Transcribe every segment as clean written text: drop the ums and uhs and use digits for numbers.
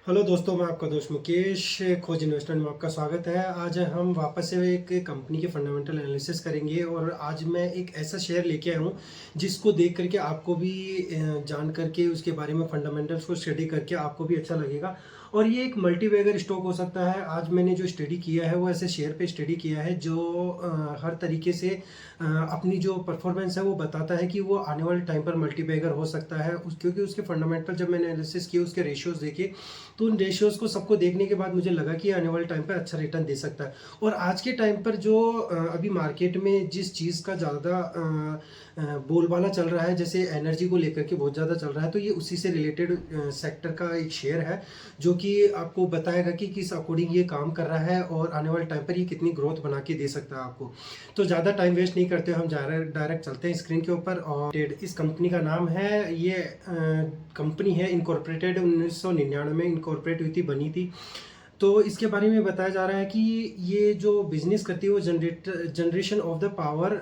Hello दोस्तों, मैं आपका दोस्त मुकेश खोज इन्वेस्टमेंट में आपका स्वागत है। आज हम वापस से एक कंपनी के फंडामेंटल एनालिसिस करेंगे और आज मैं एक ऐसा शेयर लेके आया हूँ जिसको देख करके आपको भी जान करके उसके बारे में फंडामेंटल्स को स्टडी करके आपको भी अच्छा लगेगा। और ये एक मल्टीबैगर स्टॉक हो सकता है। आज मैंने जो स्टडी किया है वो ऐसे शेयर पे स्टडी किया है जो हर तरीके से अपनी जो परफॉर्मेंस है वो बताता है कि वो आने वाले टाइम पर मल्टीबैगर हो सकता है क्योंकि उसके फंडामेंटल जब मैंने एनालिसिस किया, उसके रेशियोज देखे, तो उन रेशियोज को सबको देखने के बाद मुझे लगा कि आने वाले टाइम पर अच्छा रिटर्न दे सकता है। और आज के टाइम पर जो अभी मार्केट में जिस चीज़ का ज़्यादा बोलबाला चल रहा है, जैसे एनर्जी को लेकर के बहुत ज़्यादा चल रहा है, तो ये उसी से रिलेटेड सेक्टर का एक शेयर है जो कि आपको बताएगा कि किस अकॉर्डिंग ये काम कर रहा है और आने वाले टाइम पर ये कितनी ग्रोथ बना के दे सकता है आपको। तो ज़्यादा टाइम वेस्ट नहीं करते, हम डायरेक्ट चलते हैं स्क्रीन के ऊपर। और इस कंपनी का नाम है, ये कंपनी है इनकॉर्पोरेटेड, 1999 में इनकॉर्पोरेट हुई थी, बनी थी। तो इसके बारे में बताया जा रहा है कि ये जो बिजनेस करती है वो generation of the power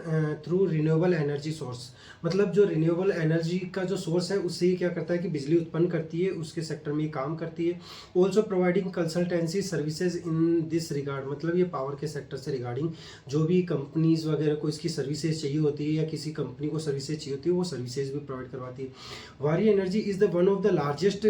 through renewable energy source. मतलब जो रिन्यूएबल एनर्जी का जो सोर्स है उससे ही क्या करता है कि बिजली उत्पन्न करती है, उसके सेक्टर में ये काम करती है। Also providing consultancy services in this regard, मतलब ये पावर के सेक्टर से रिगार्डिंग जो भी कंपनीज वगैरह को इसकी सर्विसेज चाहिए होती है या किसी कंपनी को सर्विसेज चाहिए होती है वो सर्विसेज भी प्रोवाइड करवाती है। वारी energy is the one of the largest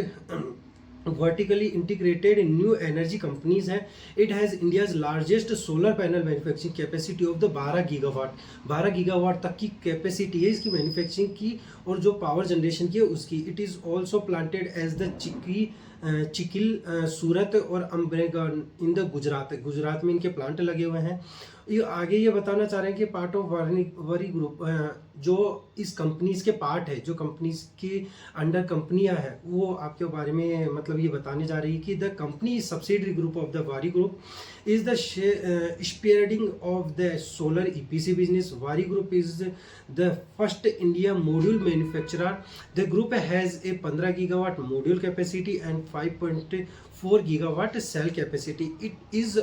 vertically integrated new energy companies है। it has India's largest solar panel manufacturing capacity of the 12 gigawatt, 12 gigawatt तक की कैपेसिटी है इसकी मैन्युफैक्चरिंग की। और जो पावर जनरेशन की है उसकी, it is also planted as the Chikhli Surat और अम्बेगन इन द गुजरात में इनके प्लांट लगे हुए हैं। ये आगे ये बताना चाह रहे हैं कि पार्ट ऑफ वरी ग्रुप, जो इस कंपनीज के पार्ट है, जो कंपनीज के अंडर कंपनियां हैं, वो आपके बारे में मतलब ये बताने जा रही है कि the company is subsidiary group of the Waaree group is the spearheading of the solar EPC business. Waaree group is the first India module manufacturer. The group has a 15 gigawatt module capacity and 5.4 gigawatt cell capacity. It is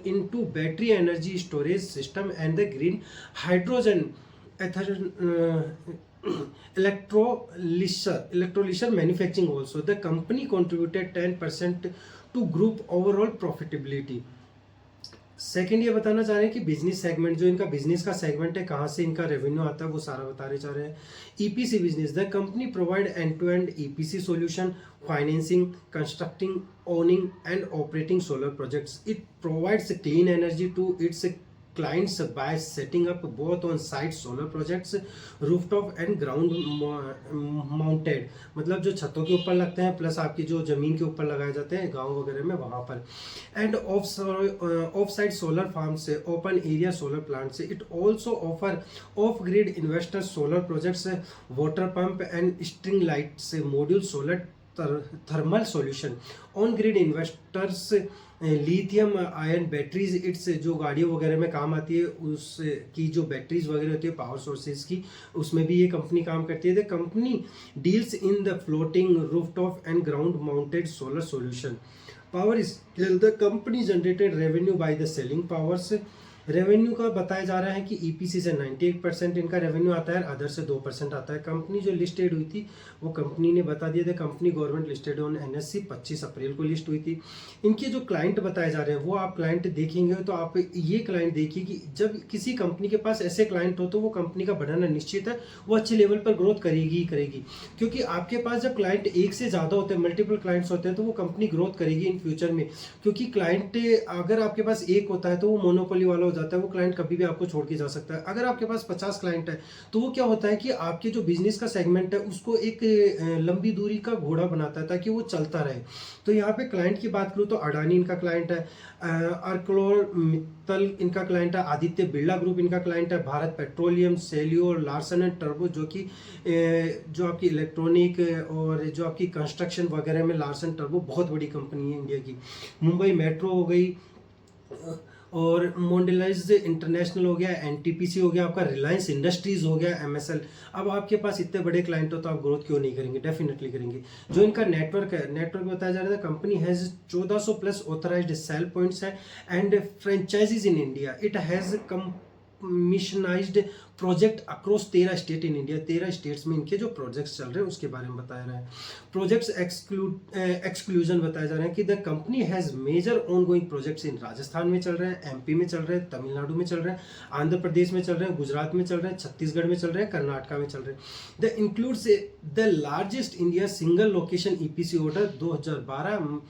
into battery energy storage system and the green hydrogen electrolyzer manufacturing also. The company contributed 10% to group overall profitability. Second ये बताना चाह रहे हैं कि business segment, जो इनका business का segment है, कहाँ से इनका रेवेन्यू आता है, वो सारा बताने चाह रहे हैं। EPC business, the company provide end to end EPC solution, financing, constructing, owning and operating solar projects. It provides clean energy to its clients by setting up both on site solar projects, rooftop and ground mounted, मतलब जो छतों के ऊपर लगते हैं plus आपकी जो जमीन के ऊपर लगाए जाते हैं गांव वगैरह में वहां पर, and off site solar farm से, ओपन एरिया सोलर प्लांट से। It also offer off grid inverter solar projects, water pump and string light से, module solar thermal solution, on grid inverters, lithium ion batteries. It's जो गाड़ियों वगैरह में काम आती है उसकी जो बैटरीज वगैरह होती है पावर सोर्सेज की, उसमें भी ये कंपनी काम करती है। The company deals in the floating, rooftop and ground mounted solar solution. Power scale, the company generated revenue by the selling powers. Revenue का बताया जा रहा है कि ईपीसी से 98% इनका रेवेन्यू आता है, अदर से 2% आता है। कंपनी जो लिस्टेड हुई थी वो कंपनी ने बता दिया था, company government listed on NSC 25 अप्रैल को लिस्ट हुई थी। इनके जो क्लाइंट बताए जा रहे हैं वो आप क्लाइंट देखेंगे तो आप ये क्लाइंट देखिए कि जब किसी कंपनी के पास ऐसे क्लाइंट हो तो वो कंपनी का बढ़ना निश्चित है, वो अच्छे लेवल पर ग्रोथ करेगी ही करेगी। क्योंकि आपके पास जब क्लाइंट एक से ज़्यादा होते हैं, मल्टीपल क्लाइंट्स होते हैं, तो वो कंपनी ग्रोथ करेगी इन फ्यूचर में। क्योंकि क्लाइंट अगर आपके पास एक होता है तो वो मोनोपोली वाला हो जाता है, वो क्लाइंट कभी भी आपको छोड़ के जा सकता है। अगर आपके पास 50 क्लाइंट है तो वो क्या होता है कि आपके जो बिजनेस का सेगमेंट है उसको एक लंबी दूरी का घोड़ा बनाता है ताकि वो चलता रहे। तो यहाँ पे क्लाइंट की बात करूँ तो अडानी इनका क्लाइंट है, आर्कलोर मित्तल इनका क्लाइंट है, आदित्य बिरला ग्रुप इनका क्लाइंट है, भारत पेट्रोलियम, सेल्यूर, लार्सन एंड टर्बो, जो कि जो आपकी इलेक्ट्रॉनिक और जो आपकी कंस्ट्रक्शन वगैरह में लार्सन टर्बो बहुत बड़ी कंपनी है इंडिया की। मुंबई मेट्रो हो गई, और मोंडलाइज इंटरनेशनल हो गया, एनटीपीसी हो गया, आपका रिलायंस इंडस्ट्रीज हो गया, एमएसएल। अब आपके पास इतने बड़े क्लाइंट हो तो आप ग्रोथ क्यों नहीं करेंगे, डेफिनेटली करेंगे। जो इनका नेटवर्क है, नेटवर्क बताया जा रहा था, company has 1400 plus authorised sale points है and franchisees in India. It has कम missionized project across 13 state in India. 13 states में इनके जो प्रोजेक्ट्स चल रहे हैं उसके बारे में बताया रहा है। प्रोजेक्ट्स एक्सक्लूजन बताया जा रहा है कि the company has major on going projects in Rajasthan में चल रहे हैं, एमपी में चल रहे हैं, तमिलनाडु में चल रहे हैं, आंध्र प्रदेश में चल रहे हैं, गुजरात में चल रहे हैं, छत्तीसगढ़ में चल रहे हैं, कर्नाटका में चल रहे हैं। The includes the largest India single location EPC order 2012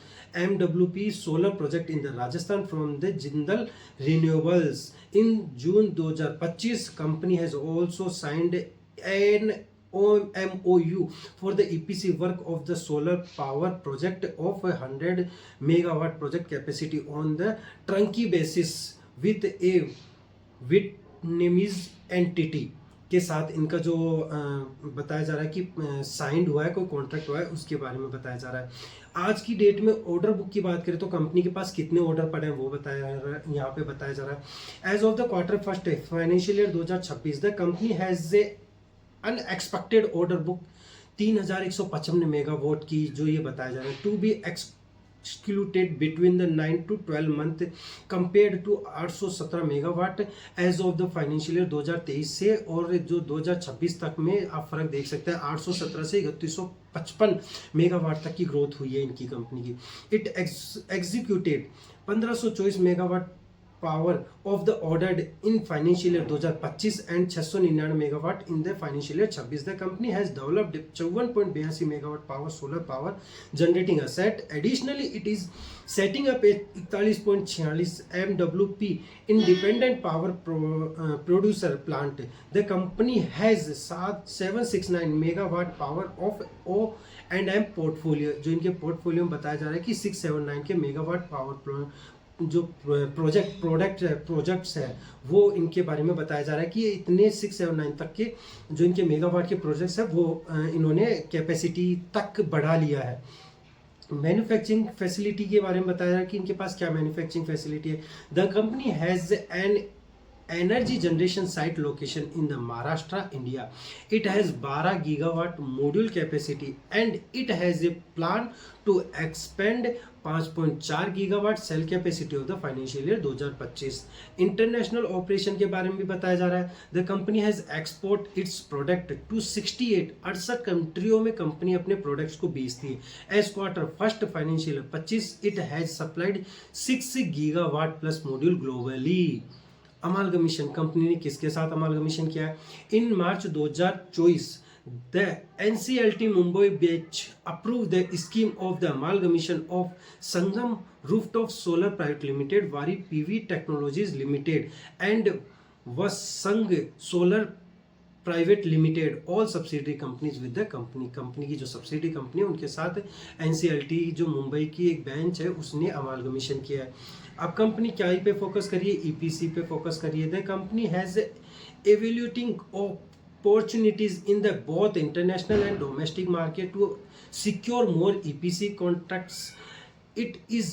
MWP solar project in the Rajasthan from the Jindal renewables in June 2025। Company has also signed an MOU for the EPC work of the solar power project of 100 megawatt project capacity on the turnkey basis with a Vietnamese entity के साथ इनका जो बताया जा रहा है कि signed हुआ है, कोई कॉन्ट्रैक्ट हुआ है, उसके बारे में बताया जा रहा है। आज की डेट में ऑर्डर बुक की बात करें तो कंपनी के पास कितने ऑर्डर पड़े हैं वो बताया यहाँ पे बताया जा रहा है। As of the quarter first financial year 2026 the company has a unexpected order book 3155 megawatt की, जो ये बताया जा रहा है, to be excluded between the 9 to 12 month compared to 817 megawatt as of the financial year 2023 से, और जो 2026 तक में आप फर्क देख सकते हैं, 817 से 3155 मेगावाट तक की ग्रोथ हुई है इनकी कंपनी की। It executed 1524 megawatt power of the ordered in financial year 2025 and 699 megawatt in the financial year 26. The company has developed 54.82 megawatt power solar power generating asset. Additionally, it is setting up a 41.46 MWP independent power producer plant. The company has 769 megawatt power of O&M portfolio, जो इनके portfolio में बताया जा रहा है कि 679 के megawatt power जो प्रोजेक्ट्स है वो इनके बारे में बताया जा रहा है कि इतने 679 तक के जो इनके मेगावाट के प्रोजेक्ट्स है वो इन्होंने कैपेसिटी तक बढ़ा लिया है। मैन्युफैक्चरिंग फैसिलिटी के बारे में बताया है कि इनके पास क्या मैन्युफैक्चरिंग फैसिलिटी है। The company has an energy generation site location in the Maharashtra, India. It has 12 gigawatt module capacity and it has a plan to expand 5.4 gigawatt cell capacity of the financial year 2025. International operation के बारे में भी बताया जा रहा है। The company has export its product to 68 कंट्रियों में कंपनी अपने प्रोडक्ट्स को बेचती है। As quarter first financial year 25 it has supplied 6 gigawatt plus module globally. Amalgamation company ने किसके साथ अमालगमेशन किया है? In March 2024 the NCLT Mumbai bench approve the scheme of the amalgamation of Sangam rooftop solar private limited, Waaree PV technologies limited and वसंग solar private limited, all subsidiary companies with the company की जो subsidiary company है उनके साथ NCLT जो मुंबई की एक bench है उसने अमालगमेशन किया है। अब कंपनी क्या ही पे फोकस करिए? EPC पे फोकस करिए। The company has evaluating opportunities in the both international and domestic market to secure more EPC contracts. It is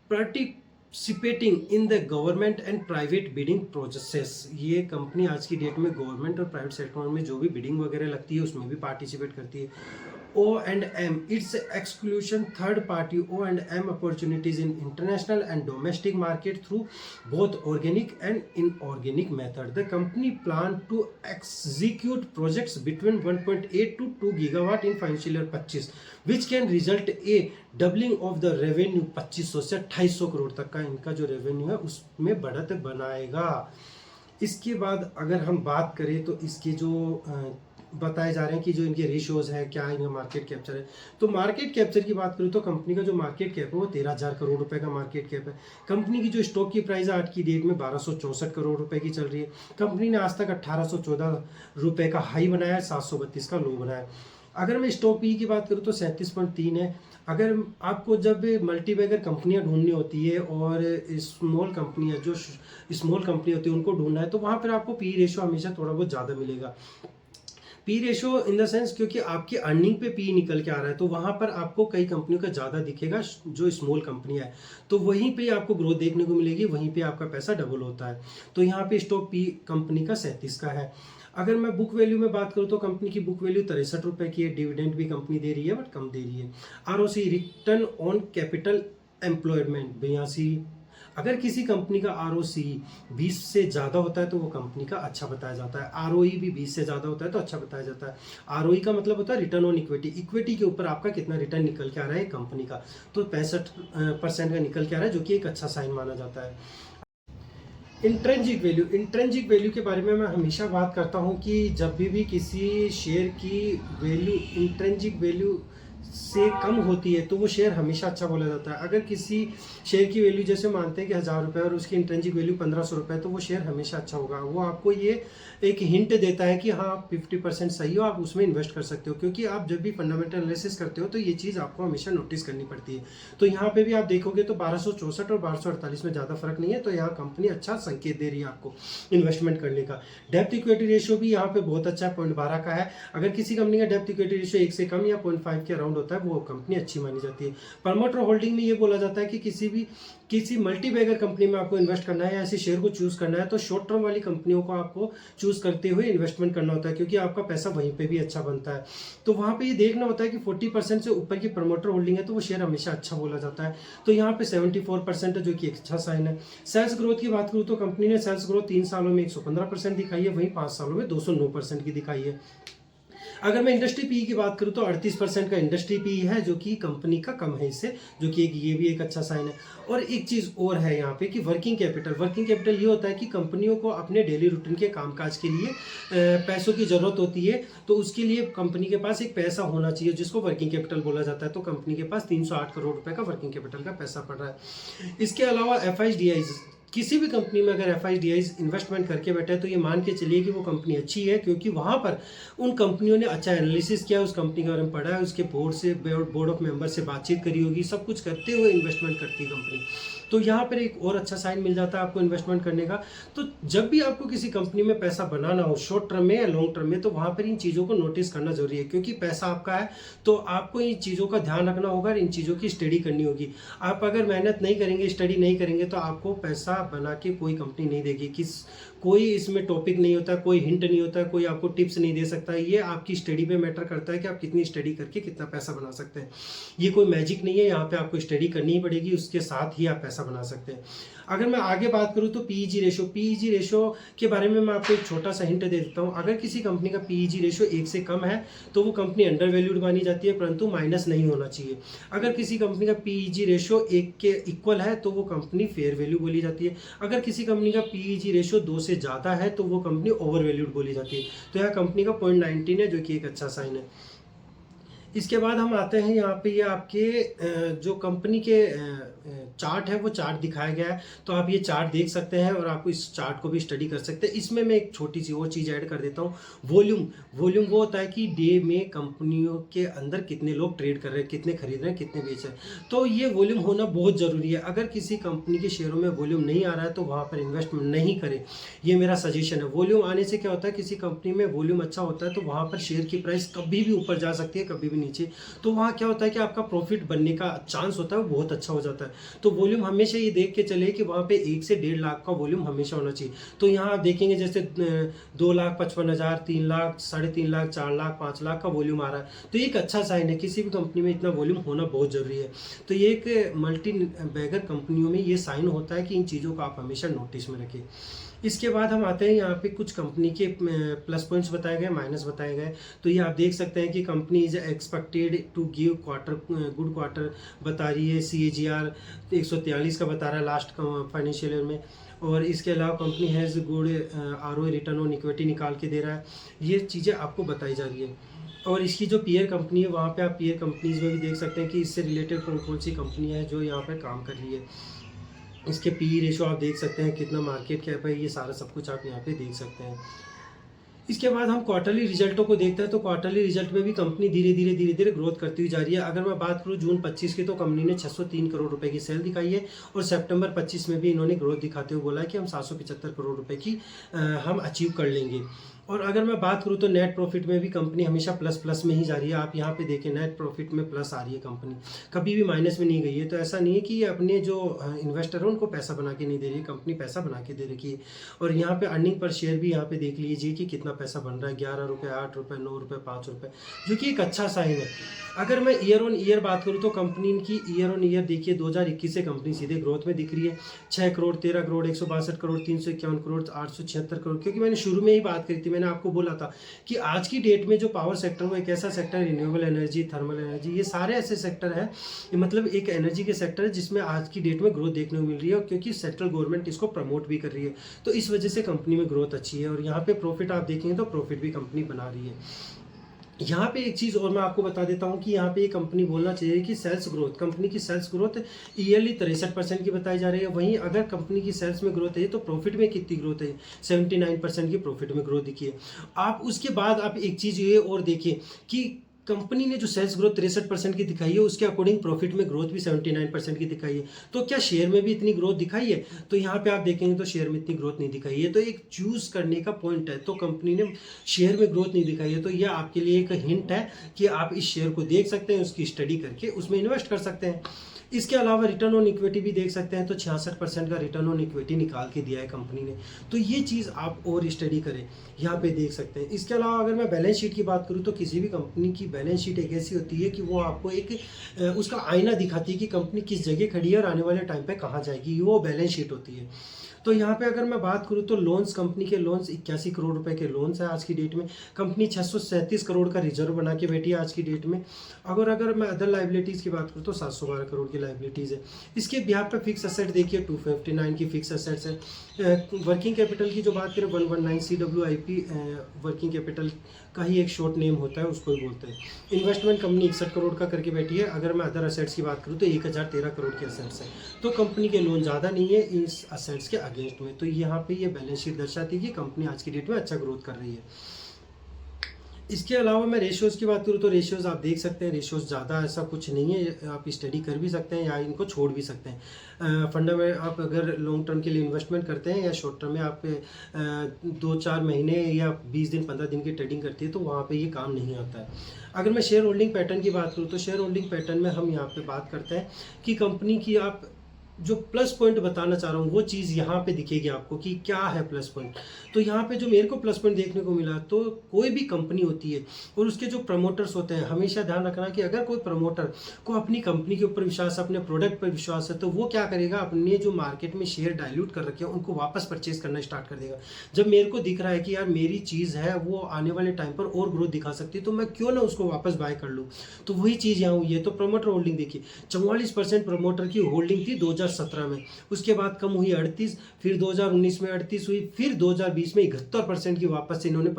participating in the government and private bidding processes. ये company आज की date में government और private sector में जो भी bidding वगैरह लगती है उसमें भी पार्टिसिपेट करती है। O&M, its exclusion third party O&M opportunities in international and domestic market through both organic and inorganic method. The company plan to execute projects between 1.8 to 2 gigawatt in financial year 25, which can result a doubling of the revenue। 2500 से 2800 करोड़ तक का इनका जो revenue है उसमें बढ़त बनाएगा। इसके बाद अगर हम बात करें तो इसके जो बताए जा रहे हैं कि जो इनके रेशियोज है, क्या इनका मार्केट कैप्चर है, तो मार्केट कैप्चर की बात करूँ तो कंपनी का जो मार्केट कैप है वो 13,000 करोड़ रुपए का मार्केट कैप है। कंपनी की जो स्टॉक की प्राइस आज की डेट में 1264 करोड़ रुपए की चल रही है। कंपनी ने आज तक 1814 रुपए का हाई बनाया है, 732 का लो बनाया है। अगर मैं स्टॉक पी की बात करूँ तो 37.3 है। अगर आपको जब मल्टीबैगर कंपनियां ढूंढनी होती है और स्मॉल कंपनियां जो स्मॉल कंपनी होती है उनको ढूंढना है तो वहाँ पर आपको पी रेशियो हमेशा थोड़ा बहुत ज़्यादा मिलेगा। P ratio in the sense क्योंकि आपकी अर्निंग पे पी निकल के आ रहा है तो वहाँ पर आपको कई कंपनियों का ज़्यादा दिखेगा जो स्मॉल कंपनी है, तो वहीं पे आपको ग्रोथ देखने को मिलेगी, वहीं पे आपका पैसा डबल होता है। तो यहाँ पे स्टॉक पी कंपनी का 37 का है। अगर मैं बुक वैल्यू में बात करूँ तो कंपनी की बुक वैल्यू 63 रुपये की है। डिविडेंड भी कंपनी दे रही है बट कम दे रही है। ROC return on capital employment 82। अगर किसी कंपनी का ROC 20 से ज़्यादा होता है तो वो कंपनी का अच्छा बताया जाता है। ROE भी 20 से ज़्यादा होता है तो अच्छा बताया जाता है। ROE का मतलब होता है रिटर्न ऑन इक्विटी, इक्विटी के ऊपर आपका कितना रिटर्न निकल के आ रहा है कंपनी का, तो 65% का निकल के आ रहा है, जो कि एक अच्छा साइन माना जाता है। इंट्रेंजिक वैल्यू के बारे में मैं हमेशा बात करता हूं कि जब भी किसी शेयर की वैल्यू इंट्रेंजिक वैल्यू से कम होती है तो वो शेयर हमेशा अच्छा बोला जाता है। अगर किसी शेयर की वैल्यू जैसे मानते हैं कि 1000 रुपये और उसकी इंट्रेंजिक वैल्यू 1500 रुपये, तो वो शेयर हमेशा अच्छा होगा। वो आपको ये एक हिंट देता है कि हाँ 50% सही हो, आप उसमें इन्वेस्ट कर सकते हो, क्योंकि आप जब भी फंडामेंटल एनालिसिस करते हो तो ये चीज़ आपको हमेशा नोटिस करनी पड़ती है। तो यहाँ पे भी आप देखोगे तो 1264 और 1248 में ज़्यादा फर्क नहीं है, तो यहाँ कंपनी अच्छा संकेत दे रही है आपको इन्वेस्टमेंट करने का। डेप्थ इक्विटी रेशियो भी यहाँ पे बहुत अच्छा है, 0.12 का है। अगर किसी कंपनी का डेप्थ इक्विटी रेशियो 1 से कम या 0.5 के अराउंड होता है वो कंपनी अच्छी मानी जाती है। प्रमोटर होल्डिंग में ये बोला जाता है कि किसी मल्टीबैगर कंपनी में आपको इन्वेस्ट करना है या ऐसे शेयर को चूज करना है तो शॉर्ट टर्म वाली कंपनियों को आपको चूज करते हुए इन्वेस्टमेंट करना होता है, क्योंकि आपका पैसा वहीं पे भी अच्छा बनता है। तो वहां पे ये देखना होता है कि 40% से ऊपर की प्रमोटर होल्डिंग है तो वो शेयर हमेशा अच्छा बोला जाता है। तो यहाँ पे 74% है, जो कि एक अच्छा साइन है। सेल्स ग्रोथ की बात करूँ तो कंपनी ने सेल्स ग्रोथ 3 सालों में 115% दिखाई है, वहीं 5 सालों में 209% की दिखाई है। अगर मैं इंडस्ट्री पी की बात करूं तो 38% का इंडस्ट्री पी है, जो कि कंपनी का कम है इससे, जो कि ये भी एक अच्छा साइन है। और एक चीज़ और है यहाँ पे कि वर्किंग कैपिटल ये होता है कि कंपनियों को अपने डेली रूटीन के कामकाज के लिए पैसों की ज़रूरत होती है, तो उसके लिए कंपनी के पास एक पैसा होना चाहिए जिसको वर्किंग कैपिटल बोला जाता है। तो कंपनी के पास 308 करोड़ रुपए का वर्किंग कैपिटल का पैसा पड़ रहा है। इसके अलावा FIDIs, किसी भी कंपनी में अगर FIDIs इन्वेस्टमेंट करके बैठे तो ये मान के चलिए कि वो कंपनी अच्छी है, क्योंकि वहाँ पर उन कंपनियों ने अच्छा एनालिसिस किया, उस कंपनी के बारे में पढ़ा है, उसके बोर्ड ऑफ मेंबर से बातचीत करी होगी, सब कुछ करते हुए इन्वेस्टमेंट करती है कंपनी। तो यहाँ पर एक और अच्छा साइन मिल जाता है आपको इन्वेस्टमेंट करने का। तो जब भी आपको किसी कंपनी में पैसा बनाना हो, शॉर्ट टर्म में या लॉन्ग टर्म में, तो वहाँ पर इन चीज़ों को नोटिस करना जरूरी है, क्योंकि पैसा आपका है तो आपको इन चीज़ों का ध्यान रखना होगा और इन चीज़ों की स्टडी करनी होगी। आप अगर मेहनत नहीं करेंगे, स्टडी नहीं करेंगे, तो आपको पैसा बना के कोई कंपनी नहीं देगी। कोई इसमें टॉपिक नहीं होता, कोई हिंट नहीं होता, कोई आपको टिप्स नहीं दे सकता। ये आपकी स्टडी पे मैटर करता है कि आप कितनी स्टडी करके कितना पैसा बना सकते हैं। ये कोई मैजिक नहीं है, यहाँ पे आपको स्टडी करनी ही पड़ेगी, उसके साथ ही आप पैसा बना सकते हैं। अगर मैं आगे बात करूँ तो पीईजी रेशो के बारे में मैं आपको एक छोटा सा हिंट दे देता हूँ। अगर किसी कंपनी का पीईजी रेशो 1 से कम है तो वो कंपनी अंडर वैल्यूड मानी जाती है, परंतु माइनस नहीं होना चाहिए। अगर किसी कंपनी का पीईजी रेशो 1 के इक्वल है तो वो कंपनी फेयर वैल्यू बोली जाती है। अगर किसी कंपनी का पीईजी रेशो 2 से ज़्यादा है तो वो कंपनी ओवर वैल्यूड बोली जाती है। तो यह कंपनी का 0.19 है, जो कि एक अच्छा साइन है। इसके बाद हम आते हैं यहाँ पे, ये आपके जो कंपनी के चार्ट है वो चार्ट दिखाया गया है, तो आप ये चार्ट देख सकते हैं और आपको इस चार्ट को भी स्टडी कर सकते हैं। इसमें मैं एक छोटी सी और चीज़ ऐड कर देता हूँ, वॉल्यूम वो होता है कि डे में कंपनियों के अंदर कितने लोग ट्रेड कर रहे हैं, कितने खरीद रहे हैं, कितने बेच रहे हैं। तो ये वॉल्यूम होना बहुत ज़रूरी है। अगर किसी कंपनी के शेयरों में वॉल्यूम नहीं आ रहा है तो वहाँ पर इन्वेस्टमेंट नहीं करें, ये मेरा सजेशन है। वॉल्यूम आने से क्या होता है, किसी कंपनी में वॉल्यूम अच्छा होता है तो वहाँ पर शेयर की प्राइस कभी भी ऊपर जा सकती है, कभी भी नीचे। तो वहाँ क्या होता है कि आपका प्रॉफिट बनने का चांस होता है वो बहुत अच्छा हो जाता है। तो वॉल्यूम हमेशा ये देख के चले कि वहाँ पे 1 से 1.5 लाख का वॉल्यूम हमेशा होना चाहिए। तो यहाँ आप देखेंगे जैसे 2,55,000, 3 लाख, 3.5 लाख, 4 लाख, 5 लाख का वॉल्यूम आ रहा है, तो ये एक अच्छा साइन है। किसी भी कंपनी में इतना वॉल्यूम होना बहुत जरूरी है। तो ये एक मल्टी बैगर कंपनियों में ये साइन होता है कि इन चीज़ों को आप हमेशा नोटिस में रखें। इसके बाद हम आते हैं यहाँ पे कुछ कंपनी के प्लस पॉइंट्स बताए गए, माइनस बताए गए। तो ये आप देख सकते हैं कि company is expected to give good quarter बता रही है, CAGR 143 का बता रहा है लास्ट फाइनेंशियल ईयर में। और इसके अलावा company has good ROE return on equity निकाल के दे रहा है। ये चीज़ें आपको बताई जा रही है। और इसकी जो पीयर कंपनी है वहाँ पे आप पीयर कंपनीज में भी देख सकते हैं कि इससे रिलेटेड कौन कौन सी कंपनी है जो यहाँ पर काम कर रही है। इसके PE रेशो आप देख सकते हैं, कितना मार्केट कैप है, ये सारा सब कुछ आप यहाँ पे देख सकते हैं। इसके बाद हम क्वार्टरली रिजल्टों को देखते हैं। तो क्वार्टरली रिजल्ट में भी कंपनी धीरे धीरे ग्रोथ करती हुई जा रही है। अगर मैं बात करूँ जून 25 की, तो कंपनी ने 603 करोड़ रुपए की सेल दिखाई है और सितंबर 25 में भी इन्होंने ग्रोथ दिखाते हुए बोला है कि हम 775 करोड़ रुपए की हम अचीव कर लेंगे। और अगर मैं बात करूँ तो नेट प्रॉफिट में भी कंपनी हमेशा प्लस प्लस में ही जा रही है। आप यहाँ पे देखें नेट प्रॉफिट में प्लस आ रही है कंपनी, कभी भी माइनस में नहीं गई है। तो ऐसा नहीं है कि ये अपने जो इन्वेस्टर है उनको पैसा बना के नहीं दे रही है, कंपनी पैसा बना के दे रखी है। और यहाँ पे अर्निंग पर शेयर भी यहाँ पे देख लीजिए कि कितना पैसा बन रहा है, 11 रुपये, 8 रुपये, 9 रुपये, 5 रुपये, जो कि एक अच्छा साइन है। अगर मैं ईयर ऑन ईयर बात करूँ तो कंपनी की ईयर ऑन ईयर देखिए 2021 से कंपनी सीधे ग्रोथ में दिख रही है। 6 करोड़, 13 करोड़, 162 करोड़, 351 करोड़, 876 करोड़। क्योंकि मैंने शुरू में ही बात करी थी, मैंने आपको बोला था कि आज की डेट में जो पावर सेक्टर वो एक ऐसा sector, renewable energy, thermal energy, ये सारे ऐसे सेक्टर हैं, मतलब एक एनर्जी के सेक्टर है जिसमें आज की डेट में ग्रोथ देखने को मिल रही है। क्योंकि सेंट्रल गवर्नमेंट इसको प्रमोट भी कर रही है, तो इस वजह से कंपनी में ग्रोथ अच्छी है। और यहाँ पे प्रॉफिट आप देखेंगे तो प्रॉफिट भी कंपनी बना रही है। यहाँ पे एक चीज़ और मैं आपको बता देता हूँ कि यहाँ पे ये कंपनी बोलना चाहिए कि सेल्स ग्रोथ, कंपनी की सेल्स ग्रोथ ईयरली 63% की बताई जा रही है। वहीं अगर कंपनी की सेल्स में ग्रोथ है तो प्रॉफिट में कितनी ग्रोथ है, 79% की प्रॉफिट में ग्रोथ दिखी है। आप उसके बाद आप एक चीज़ ये और देखिए कि कंपनी ने जो सेल्स ग्रोथ 63% की दिखाई है, उसके अकॉर्डिंग प्रॉफिट में ग्रोथ भी 79% की दिखाई है। तो क्या शेयर में भी इतनी ग्रोथ दिखाई है? तो यहाँ पे आप देखेंगे तो शेयर में इतनी ग्रोथ नहीं दिखाई है। तो एक चूज करने का पॉइंट है, तो कंपनी ने शेयर में ग्रोथ नहीं दिखाई है। तो यह आपके लिए एक हिंट है कि आप इस शेयर को देख सकते हैं, उसकी स्टडी करके उसमें इन्वेस्ट कर सकते हैं। इसके अलावा रिटर्न ऑन इक्विटी भी देख सकते हैं, तो 66% का रिटर्न ऑन इक्विटी निकाल के दिया है कंपनी ने। तो ये चीज़ आप और स्टडी करें, यहाँ पे देख सकते हैं। इसके अलावा अगर मैं बैलेंस शीट की बात करूँ तो किसी भी कंपनी की बैलेंस शीट एक ऐसी होती है कि वो आपको एक उसका आईना दिखाती है कि कंपनी किस जगह खड़ी है और आने वाले टाइम पे कहाँ जाएगी, वो बैलेंस शीट होती है। तो यहाँ पे अगर मैं बात करूँ तो लोन्स, कंपनी के लोन्स 81 करोड़ रुपए के लोन्स है आज की डेट में। कंपनी 637 करोड़ का रिजर्व बना के बैठी है आज की डेट में। अगर मैं अदर लाइबिलिटीज़ की बात करूँ तो 712 करोड़ की लाइबिलिटीज़ है। इसके बिहार पे फिक्स असेट देखिए 259 की फिक्स असेट्स है। वर्किंग कैपिटल की जो बात करें 119 CWIP वर्किंग कैपिटल का ही एक शॉर्ट नेम होता है, उसको ही बोलते हैं। इन्वेस्टमेंट कंपनी 61 करोड़ का करके बैठी है। अगर मैं अदर असेट्स की बात करूँ तो 1013 करोड़ के असेट्स है। तो कंपनी के लोन ज़्यादा नहीं है इस असेट्स के अगेंस्ट में। तो यहाँ पे ये बैलेंस शीट दर्शाती है कि कंपनी आज की डेट में अच्छा ग्रोथ कर रही है। इसके अलावा मैं रेशियोज़ की बात करूँ तो रेशियोज़ आप देख सकते हैं, रेशियोज़ ज़्यादा ऐसा कुछ नहीं है, आप स्टडी कर भी सकते हैं या इनको छोड़ भी सकते हैं। फंडामेंट आप अगर लॉन्ग टर्म के लिए इन्वेस्टमेंट करते हैं या शॉर्ट टर्म में आप 2-4 महीने या 20 दिन 15 दिन की ट्रेडिंग करती है तो वहाँ पे ये काम नहीं आता है। अगर मैं शेयर होल्डिंग पैटर्न की बात करूँ तो शेयर होल्डिंग पैटर्न में हम यहाँ पे बात करते हैं कि कंपनी की आप जो प्लस पॉइंट बताना चाह रहा हूँ वो चीज़ यहाँ पे दिखेगी आपको कि क्या है प्लस पॉइंट। तो यहाँ पे जो मेरे को प्लस पॉइंट देखने को मिला, तो कोई भी कंपनी होती है और उसके जो प्रमोटर्स होते हैं, हमेशा ध्यान रखना कि अगर कोई प्रमोटर को अपनी कंपनी के ऊपर विश्वास है, अपने प्रोडक्ट पर विश्वास है, तो वो क्या करेगा, अपने जो मार्केट में शेयर डाइल्यूट कर रखे हैं उनको वापस परचेज करना स्टार्ट कर देगा। जब मेरे को दिख रहा है कि यार मेरी चीज़ है वो आने वाले टाइम पर और ग्रोथ दिखा सकती है, तो मैं क्यों ना उसको वापस बाय कर लूँ। तो वही चीज़ यहाँ हुई है। तो प्रमोटर होल्डिंग देखिए 44% प्रमोटर की होल्डिंग थी 2017 में, उसके बाद कम हुई 38, फिर 2019 में 38 हुई, फिर 2020 में 71% की वापस से इन्होंने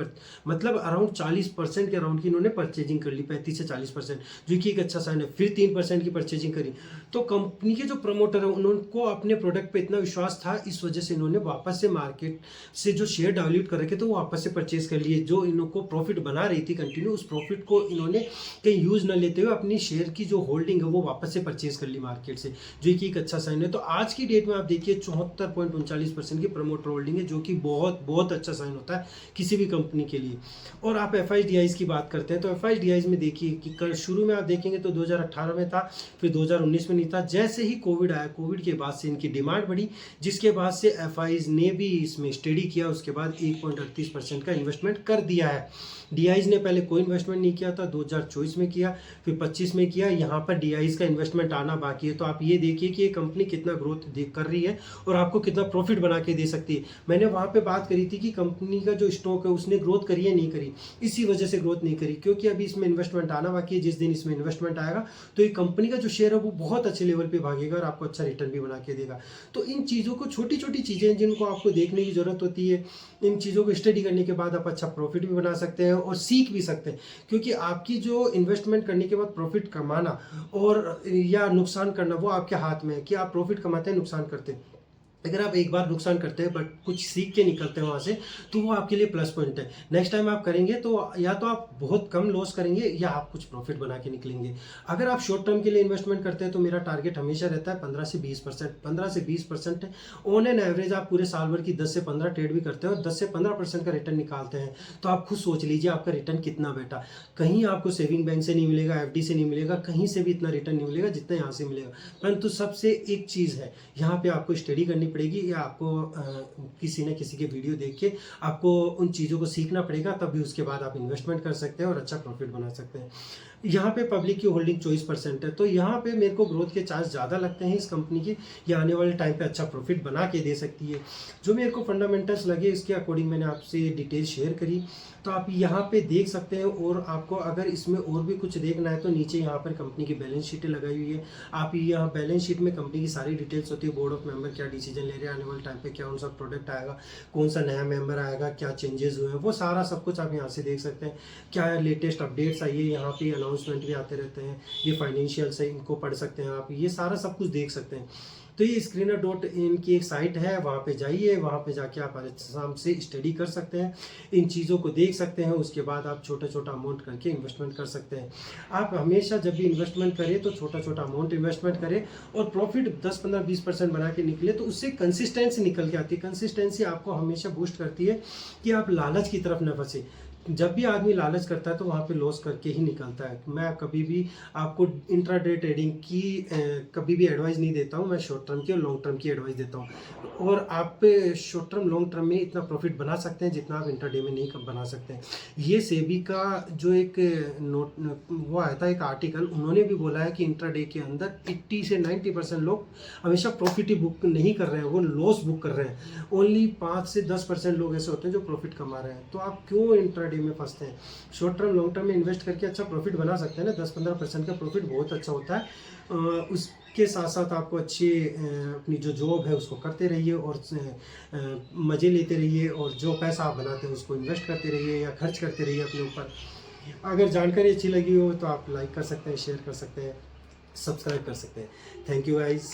मतलब अराउंड 40% के अराउंड की इन्होंने परचेजिंग कर ली, 35 से 40%, जो कि एक अच्छा साइन है। फिर 3% की परचेजिंग करी। तो कंपनी के जो प्रमोटर है उनको अपने प्रोडक्ट पे इतना विश्वास था, इस वजह से इन्होंने वापस से मार्केट से जो शेयर डाइल्यूट कर रखे थे वो वापस से परचेज कर लिए। जो इनको प्रॉफिट बना रही थी कंटिन्यू, उस प्रॉफिट को इन्होंने कहीं यूज न लेते हुए अपनी शेयर की जो होल्डिंग है वो वापस से परचेज कर ली मार्केट से, जो कि एक अच्छा साइन है। तो आज की डेट में आप देखिए 74.39% की प्रमोटर होल्डिंग है, जो कि बहुत बहुत अच्छा साइन होता है किसी भी कंपनी के लिए। और आप एफआईडीआईज की बात करते हैं तो एफआईडीआईज में देखिए कि शुरू में आप देखेंगे तो 2018 में था, फिर 2019 में नहीं था। जैसे ही कोविड आया, कोविड के बाद से इनकी डिमांड बढ़ी, जिसके बाद से एफआईज ने भी इसमें स्टडी किया, उसके बाद 1.38% का इन्वेस्टमेंट कर दिया है। डीआईज ने पहले कोई इन्वेस्टमेंट नहीं किया था, 2024 में किया, फिर 25 में किया। यहाँ पर डीआईज का इन्वेस्टमेंट आना बाकी है। तो आप ये देखिए कि ये कंपनी कितना ग्रोथ कर रही है और आपको कितना प्रॉफिट बना के दे सकती है। मैंने वहाँ पे बात करी थी कि कंपनी का जो स्टॉक है उसने ग्रोथ करी है, नहीं करी, इसी वजह से ग्रोथ नहीं करी, क्योंकि अभी इसमें इन्वेस्टमेंट आना बाकी है। जिस दिन इसमें इन्वेस्टमेंट आएगा तो ये कंपनी का जो शेयर है वो बहुत अच्छे लेवल पे भागेगा और आपको अच्छा रिटर्न भी बना के देगा। तो इन चीज़ों को, छोटी छोटी चीज़ें जिनको आपको देखने की जरूरत होती है, इन चीज़ों को स्टडी करने के बाद आप अच्छा प्रॉफिट भी बना सकते हैं और सीख भी सकते हैं। क्योंकि आपकी जो इन्वेस्टमेंट करने के बाद प्रॉफिट कमाना और या नुकसान करना वो आपके हाथ में है कि आप प्रॉफिट कमाते हैं, नुकसान करते हैं। अगर आप एक बार नुकसान करते हैं बट कुछ सीख के निकलते हैं वहाँ से, तो वो आपके लिए प्लस पॉइंट है। नेक्स्ट टाइम आप करेंगे तो या तो आप बहुत कम लॉस करेंगे या आप कुछ प्रॉफिट बना के निकलेंगे। अगर आप शॉर्ट टर्म के लिए इन्वेस्टमेंट करते हैं तो मेरा टारगेट हमेशा रहता है 15 से 20%। 15 से 20% ऑन एन एवरेज आप पूरे साल भर की 10 से 15 ट्रेड भी करते हैं और 10 से 15% का रिटर्न निकालते हैं, तो आप खुद सोच लीजिए आपका रिटर्न कितना बेटा। कहीं आपको सेविंग बैंक से नहीं मिलेगा, एफडी से नहीं मिलेगा, कहीं से भी इतना रिटर्न नहीं मिलेगा जितना यहाँ से मिलेगा। परंतु सबसे एक चीज़ है, यहाँ पे आपको स्टडी करनी पड़ेगी या आपको किसी न किसी के वीडियो देख के आपको उन चीज़ों को सीखना पड़ेगा, तभी उसके बाद आप इन्वेस्टमेंट कर सकते हैं और अच्छा प्रॉफिट बना सकते हैं। यहाँ पे पब्लिक की होल्डिंग 24% है, तो यहाँ पे मेरे को ग्रोथ के चांस ज़्यादा लगते हैं इस कंपनी के। ये आने वाले टाइम पे अच्छा प्रॉफिट बना के दे सकती है। जो मेरे को फंडामेंटल्स लगे इसके अकॉर्डिंग मैंने आपसे डिटेल शेयर करी, तो आप यहाँ पे देख सकते हैं। और आपको अगर इसमें और भी कुछ देखना है तो नीचे यहाँ पर कंपनी की बैलेंस शीटें लगाई हुई है। आप यहाँ बैलेंस शीट में कंपनी की सारी डिटेल्स होती है, बोर्ड ऑफ मेंबर क्या डिसीजन ले रहे हैं, आने वाले टाइम पे क्या कौन सा प्रोडक्ट आएगा, कौन सा नया मेंबर आएगा, क्या चेंजेस हुए हैं, वो सारा सब कुछ आप यहाँ से देख सकते हैं। क्या लेटेस्ट अपडेट्स आई है, यहाँ पे अनाउंसमेंट भी आते रहते हैं। ये फाइनेंशियल्स है, इनको पढ़ सकते हैं आप, ये सारा सब कुछ देख सकते हैं। तो ये screener.in की एक साइट है, वहाँ पे जाइए, वहाँ पे जाके आप आराम से स्टडी कर सकते हैं, इन चीज़ों को देख सकते हैं। उसके बाद आप छोटा छोटा अमाउंट करके इन्वेस्टमेंट कर सकते हैं। आप हमेशा जब भी इन्वेस्टमेंट करें तो छोटा छोटा अमाउंट इन्वेस्टमेंट करें और प्रॉफिट 10, 15, 20% बना के निकले, तो उससे कंसिस्टेंसी निकल के आती है। कंसिस्टेंसी आपको हमेशा बूस्ट करती है कि आप लालच की तरफ न फंसे। जब भी आदमी लालच करता है तो वहाँ पे लॉस करके ही निकलता है। मैं कभी भी आपको इंट्राडे ट्रेडिंग की कभी भी एडवाइस नहीं देता हूँ, मैं शॉर्ट टर्म की और लॉन्ग टर्म की एडवाइस देता हूँ। और आप शॉर्ट टर्म लॉन्ग टर्म में इतना प्रॉफिट बना सकते हैं जितना आप इंट्राडे में नहीं बना सकते हैं। ये सेबी का जो एक नोट वो आया था, एक आर्टिकल, उन्होंने भी बोला है कि इंट्राडे के अंदर 80 से 90% लोग हमेशा प्रॉफिट ही बुक नहीं कर रहे हैं, वो लॉस बुक कर रहे हैं। ओनली 5 से 10% लोग ऐसे होते हैं जो प्रॉफिट कमा रहे हैं। तो आप क्यों इंट्राडे में फंसते हैं? शॉर्ट टर्म लॉन्ग टर्म में इन्वेस्ट करके अच्छा प्रॉफिट बना सकते हैं ना। 10-15% का प्रॉफिट बहुत अच्छा होता है। उसके साथ साथ आपको अच्छी अपनी जो जॉब है उसको करते रहिए और मज़े लेते रहिए, और जो पैसा आप बनाते हैं उसको इन्वेस्ट करते रहिए या खर्च करते रहिए अपने ऊपर। अगर जानकारी अच्छी लगी हो तो आप लाइक कर सकते हैं, शेयर कर सकते हैं, सब्सक्राइब कर सकते हैं। Thank you guys.